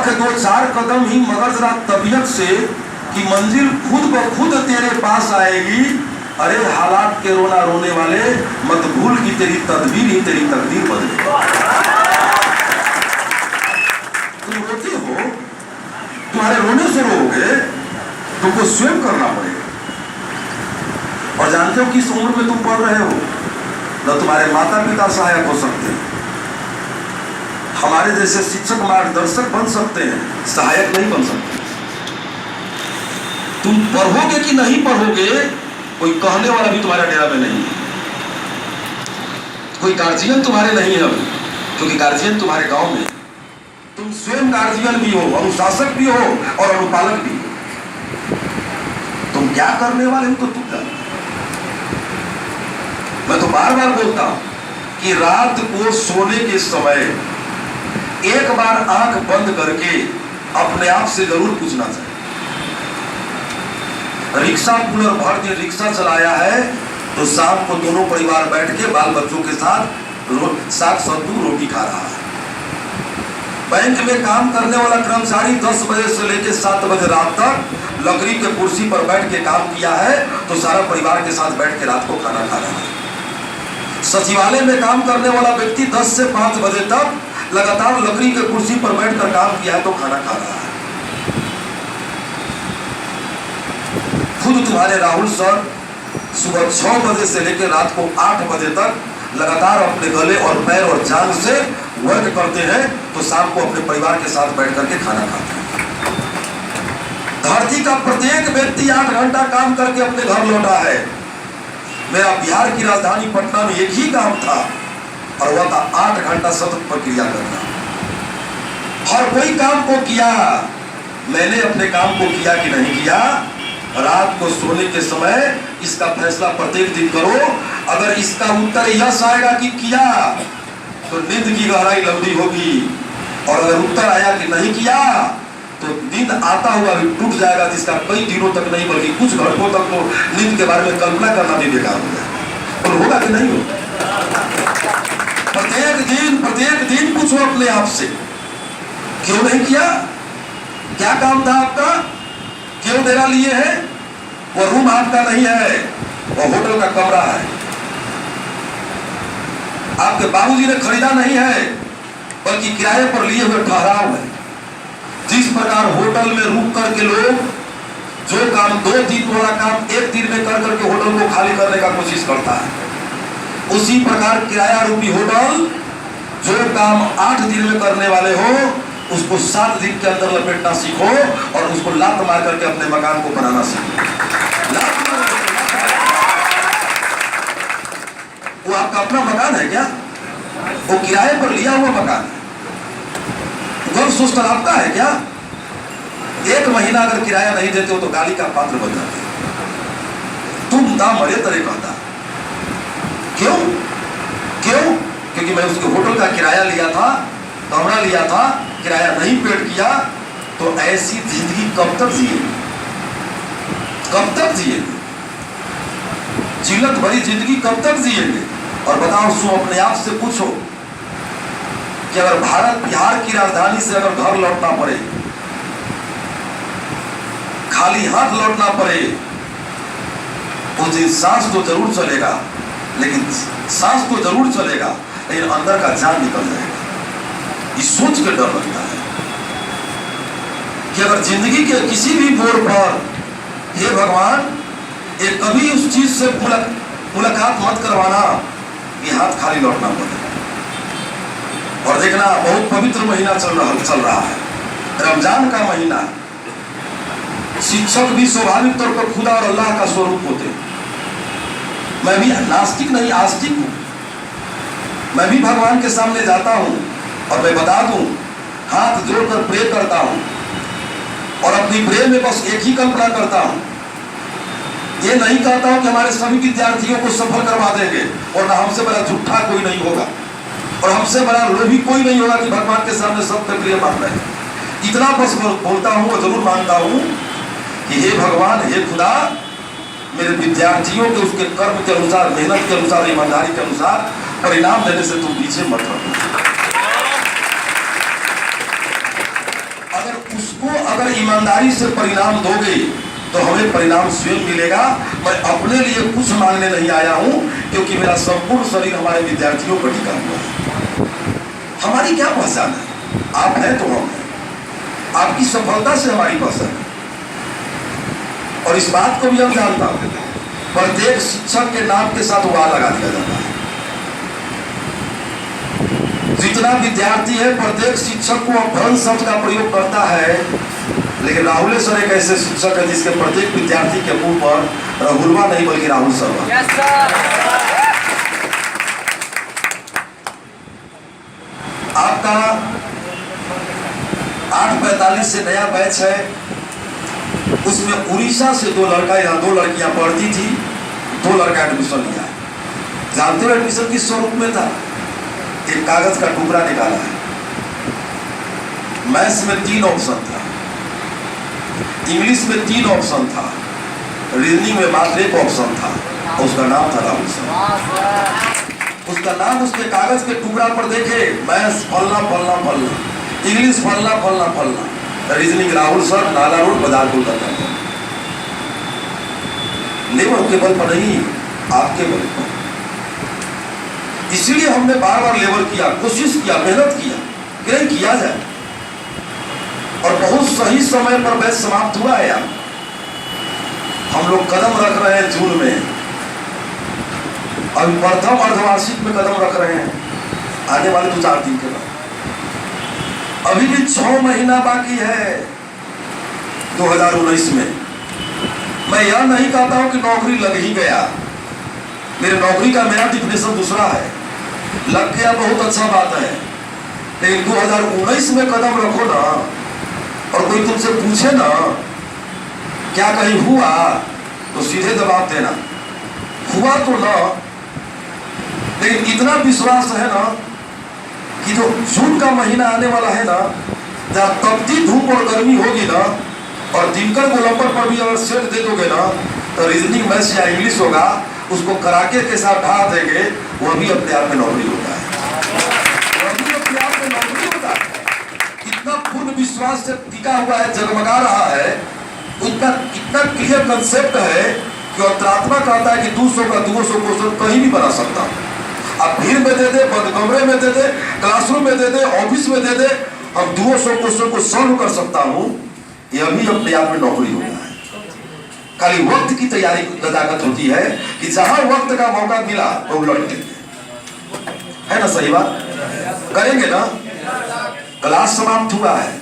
रख दो 4 कदम ही मगर जरा तबीयत से कि मंजिल खुद ब खुद तेरे पास आएगी। अरे हालात के रोना रोने वाले, मत भूल कि तेरी तदबीर ही तेरी तकदीर बदले। तुम रोते हो, तुम्हारे रोने से रोओगे, तुमको स्वयं करना पड़ेगा। और जानते हो किस उम्र में तुम पढ़ रहे हो? न तुम्हारे माता पिता सहायक हो सकते हैं, हमारे जैसे शिक्षक मार्गदर्शक बन सकते हैं, सहायक नहीं बन सकते। तुम पढ़ोगे कि नहीं पढ़ोगे, कोई कहने वाला भी तुम्हारे डेरा में नहीं है, कोई गार्जियन तुम्हारे नहीं है अभी, क्योंकि गार्जियन तुम्हारे गांव में। तुम स्वयं गार्जियन भी हो, अनुशासक भी हो और अनुपालक भी हो। तुम क्या करने वाले हो तो तुम जानते। मैं तो बार बार बोलता हूं कि रात को सोने के समय एक बार आंख बंद करके अपने आप से जरूर पूछना चाहिए। रिक्शा कूलर भर के रिक्शा चलाया है तो शाम को दोनों परिवार बैठ के बाल बच्चों के साथ साग सब्जी रोटी खा रहा है। बैंक में काम करने वाला कर्मचारी 10 बजे से लेकर 7 बजे रात तक लकड़ी के कुर्सी पर बैठ के काम किया है तो सारा परिवार के साथ बैठ के रात को खाना खा रहा है। सचिवालय में काम करने वाला व्यक्ति 10 से 5 बजे तक लगातार लकड़ी के कुर्सी पर बैठकर काम किया है तो खाना खा रहा है। खुद तुम्हारे राहुल सर सुबह 6 बजे से लेकर रात को 8 बजे तक लगातार अपने गले और पैर और जान से वर्क करते हैं तो शाम को अपने परिवार के साथ बैठ करके खाना खाते हैं। धरती का प्रत्येक व्यक्ति 8 घंटा काम करके अपने घर लौटा है। मेरा बिहार की राजधानी पटना में एक ही काम था और वह था 8 घंटा सतत प्रक्रिया करना। हर कोई काम को किया, मैंने अपने काम को किया कि नहीं किया। रात को सोने के समय इसका फैसला प्रत्येक दिन करो। अगर इसका उत्तर यस आएगा कि किया तो नींद की गहराई लंबी होगी, और अगर उत्तर आया कि नहीं किया तो नींद आता हुआ भी टूट जाएगा, जिसका कई दिनों तक नहीं बल्कि कुछ घंटों तक तो नींद के बारे में कल्पना करना भी बेकार हो जाएगा। और होगा कि नहीं होगा? प्रत्येक दिन पूछो अपने आप से, क्यों नहीं किया? क्या काम था आपका? क्यों डेरा लिए है? वो रूम आपका नहीं है, वो होटल का कमरा है। आपके बाबूजी ने खरीदा नहीं है बल्कि किराए पर लिए हुए ठहराव है। जिस प्रकार होटल में रुक करके लोग जो काम 2 दिन वाला काम 1 दिन में कर करके होटल को खाली करने का कोशिश करता है, उसी प्रकार किराया रूपी होटल जो काम 8 दिन में करने वाले हो उसको 7 दिन के अंदर लपेटना सीखो और उसको लात मार करके अपने मकान को बनाना सीखो। वो आपका अपना मकान है क्या? वो किराए पर लिया हुआ मकान है। घर सोचता आपका है क्या? 1 महीना अगर किराया नहीं देते हो तो गाली का पात्र बन जाते। तुम दाम बड़े तरह कहता, क्यों? क्योंकि मैं उसके होटल का किराया लिया था, कमरा लिया था, किराया नहीं पेड किया। तो ऐसी जिंदगी कब तक जिएगी? कब तक जिएगी? जिल्लत भरी जिंदगी कब तक जिएंगे? और बताओ, सो अपने आप से पूछो कि अगर बिहार की राजधानी से अगर घर लौटना पड़े, खाली हाथ लौटना पड़े, उस दिन सांस तो जरूर चलेगा, लेकिन सांस तो जरूर चलेगा लेकिन अंदर का जान निकल जाएगा। इस सोच के डर लगता है कि अगर जिंदगी के किसी भी मोड़ पर, हे भगवान, ये कभी उस चीज से मुलाकात मत करवाना कि हाथ खाली लौटना पड़े। और देखना, बहुत पवित्र महीना चल रहा है, रमजान का महीना। शिक्षक भी स्वाभाविक तौर पर खुदा और अल्लाह का स्वरूप होते हैं। मैं भी नास्तिक नहीं आस्तिक हूं। मैं भी भगवान के सामने जाता हूं और मैं बता दूं, हाथ जोड़कर प्रे करता हूं और अपनी प्रे में बस एक ही कल्पना करता हूं। ये नहीं कहता हूं कि हमारे सभी विद्यार्थियों को सफल करवा देंगे, और ना हमसे बड़ा झूठा कोई नहीं होगा और हमसे बड़ा लोभी कोई नहीं होगा कि भगवान के सामने सब पे प्रिय मान रहे हैं। इतना बस बोलता हूं और जरूर मानता हूं कि हे भगवान, हे खुदा, मेरे विद्यार्थियों के उसके कर्म के अनुसार, मेहनत के अनुसार, ईमानदारी के अनुसार परिणाम देने से तुम पीछे मत रहो। उसको अगर ईमानदारी से परिणाम दोगे तो हमें परिणाम स्वयं मिलेगा। मैं अपने लिए कुछ मांगने नहीं आया हूं, क्योंकि मेरा संपूर्ण शरीर हमारे विद्यार्थियों पर टिका हुआ है। हमारी क्या पहचान है? आप हैं तो हम हैं। आपकी सफलता से हमारी पहचान है। और इस बात को भी हम जानता हूं, प्रत्येक शिक्षक के नाम के साथ वाह लगा दिया जाता है। जितना विद्यार्थी है प्रत्येक शिक्षक को अपभ्रंश शब्द का प्रयोग करता है, लेकिन राहुल सर एक ऐसे शिक्षक है जिसके प्रत्येक विद्यार्थी के मुंह पर राहुलवा नहीं बल्कि राहुल सर। आपका 8:45 से नया बैच है, उसमें उड़ीसा से 2 लड़का या 2 लड़कियां पढ़ती थी, 2 लड़का एडमिशन लिया है। जानते हो एडमिशन किस स्वरूप में था? एक कागज का टुकड़ा निकाला है, मैथ्स में 3 ऑप्शन था, इंग्लिश में 3 ऑप्शन था, रीजनिंग में मात्र 1 ऑप्शन था, और उसका नाम था राहुल सर। उसका नाम उसके कागज के टुकड़ा पर देखे, मैथ्स फलना फलना फलना, इंग्लिश फलना फलना फलना, रीजनिंग राहुल सर, नाला रोड, बाजार कोलकाता। लेबर के बल पर नहीं, आपके बल पर। इसीलिए हमने बार बार लेबर किया, कोशिश किया, मेहनत किया कि नहीं किया जाए, और बहुत सही समय पर बैच समाप्त हुआ है। यार हम लोग कदम रख रहे हैं जून में, अभी प्रथम अर्धवार्षिक में कदम रख रहे हैं, आने वाले 2-4 दिन के बाद। अभी भी 6 महीना बाकी है 2019 में। मैं यह नहीं कहता हूं कि नौकरी लग ही गया, मेरे नौकरी का मेरा डिफिनेशन दूसरा है। लग गया बहुत अच्छा बात है, लेकिन 2019 में कदम रखो ना, और कोई तुमसे पूछे ना क्या कहीं हुआ, तो सीधे जवाब देना हुआ तो ना। लेकिन इतना विश्वास है ना कि जो जून का महीना आने वाला है ना, जहाँ तपती धूप और गर्मी होगी ना, और दिनकर गोलंबर पर भी अगर सेट दे दोगे ना, तो रीजनिंग मैथ्स या इंग्लिश होगा, उसको कराके के साथ ढा देंगे, वह भी अपने आप में नौकरी होता है। वह भी अपने आप में नौकरी होता है। इतना पूर्ण विश्वास से टिका हुआ है, जगमगा रहा है, उनका इतना क्लियर कंसेप्ट है कि अंतरात्मा कहता है कि 200 का 200 क्वेश्चन कहीं भी बना सकता हूं। आप भीड़ में दे दे, बंद कमरे में दे दे, क्लासरूम में दे दे, ऑफिस में दे दे, अब 200 क्वेश्चन को सॉल्व कर सकता हूं। यह भी अपने आप में नौकरी होता है। खाली वक्त की तैयारी लदाकत होती है कि जहां वक्त का मौका मिला तो उलट लेंगे, है ना? सही बात करेंगे ना? क्लास समाप्त हुआ है,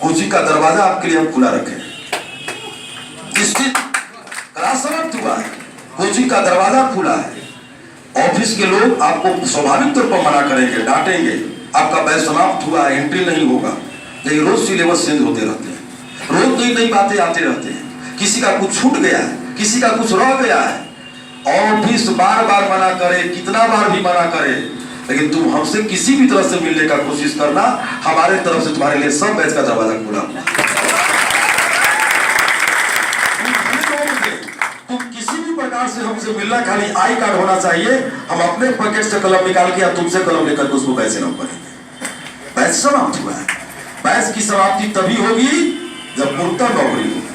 कोचिंग का दरवाजा आपके लिए हम खुला रखें। क्लास समाप्त हुआ है, कोचिंग का दरवाजा खुला है। ऑफिस के लोग आपको स्वाभाविक तौर पर मना करेंगे, डांटेंगे, आपका बैच समाप्त हुआ है, एंट्री नहीं होगा। लेकिन रोज सिलेबस चेंज होते रहते हैं, रोज नई नई बातें आते रहते हैं। किसी का कुछ छूट गया है, किसी का कुछ रह गया है। ऑफिस बार बार मना करे, कितना बार भी मना करे, लेकिन तुम हमसे किसी भी तरह से मिलने का कोशिश करना, हमारे तरफ से तुम्हारे लिए सब बैच का दरवाजा खुला। तुम किसी भी प्रकार से हमसे मिलना, खाली आई कार्ड होना चाहिए। हम अपने पॉकेट से कलम निकाल के या तुमसे कलम लेकर के उसको पैसे न पढ़ेंगे। बैच समाप्त हुआ है। बैच की समाप्ति तभी होगी जब पूर्णतः नौकरी होगी।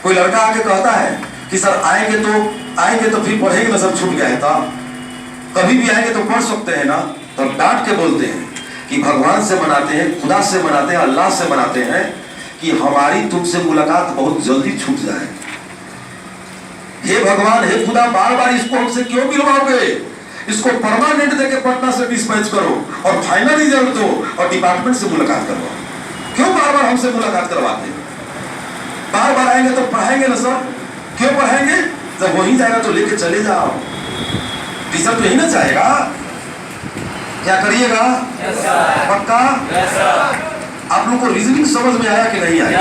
कोई लड़का आके कहता है कि सर आएंगे तो फिर पढ़ेंगे ना, सब छूट गया है, था कभी भी आएंगे तो पढ़ सकते हैं ना। तब डांट के बोलते हैं कि भगवान से मनाते हैं, खुदा से मनाते हैं, अल्लाह से मनाते हैं कि हमारी तुमसे मुलाकात बहुत जल्दी छूट जाए। हे भगवान, हे खुदा, बार बार इसको हमसे क्यों मिलवाओगे? इसको परमानेंट देके पटना से डिस्पैच करो और फाइनल रिजल्ट दो और डिपार्टमेंट से मुलाकात करवाओ। क्यों बार बार हमसे मुलाकात करवाते हैं? बार बार आएंगे तो पढ़ाएंगे ना सर? क्यों पढ़ाएंगे? जब वही जाएगा तो लेके चले जाओ। टीचर तो यही ना चाहेगा। क्या करिएगा? पक्का? आप लोग को रीजनिंग समझ में आया कि नहीं आया?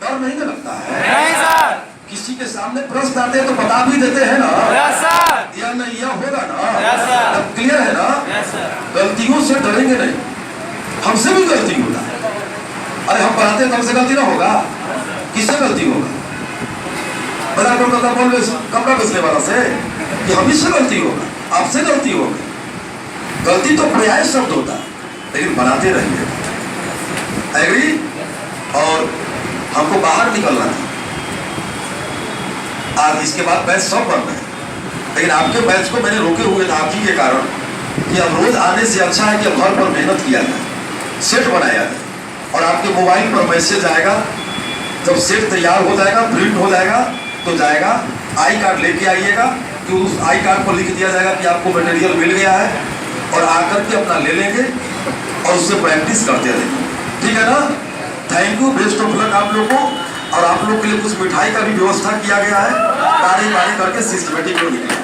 डर नहीं ना लगता है? किसी के सामने प्रश्न आते हैं तो बता भी देते हैं ना, या नहीं यह होगा ना, तब क्लियर है ना। गलतियों से डरेंगे नहीं, हमसे भी गलती होता है। अरे हम पढ़ाते हैं तो हमसे गलती ना होगा, किससे गलती होगा? बड़ा कोलकाता बोल कपड़ा बेचने वाला से कि हम इससे गलती होगा, आपसे गलती होगा। गलती तो पर्याय शब्द होता है, लेकिन बनाते रहेंगे। एग्री। और हमको बाहर निकलना था, आज इसके बाद बैच सब बंद है, लेकिन आपके बैच को मैंने रोके हुए था आप ही के कारण कि अब रोज आने से अच्छा है कि अब घर पर मेहनत किया जाए, सेट बनाया जाए। और आपके मोबाइल पर मैसेज आएगा, जब सेट तैयार हो जाएगा, प्रिंट हो जाएगा तो जाएगा, आई कार्ड लेके आइएगा कि उस आई कार्ड पर लिख दिया जाएगा कि आपको मटेरियल मिल गया है, और आकर के अपना ले लेंगे और उससे प्रैक्टिस करते रहेंगे। ठीक है ना? Thank you, best of luck आप लोग को। और आप लोग के लिए कुछ मिठाई का भी व्यवस्था किया गया है, बारी बारी करके सिस्टमेटिक में निकले।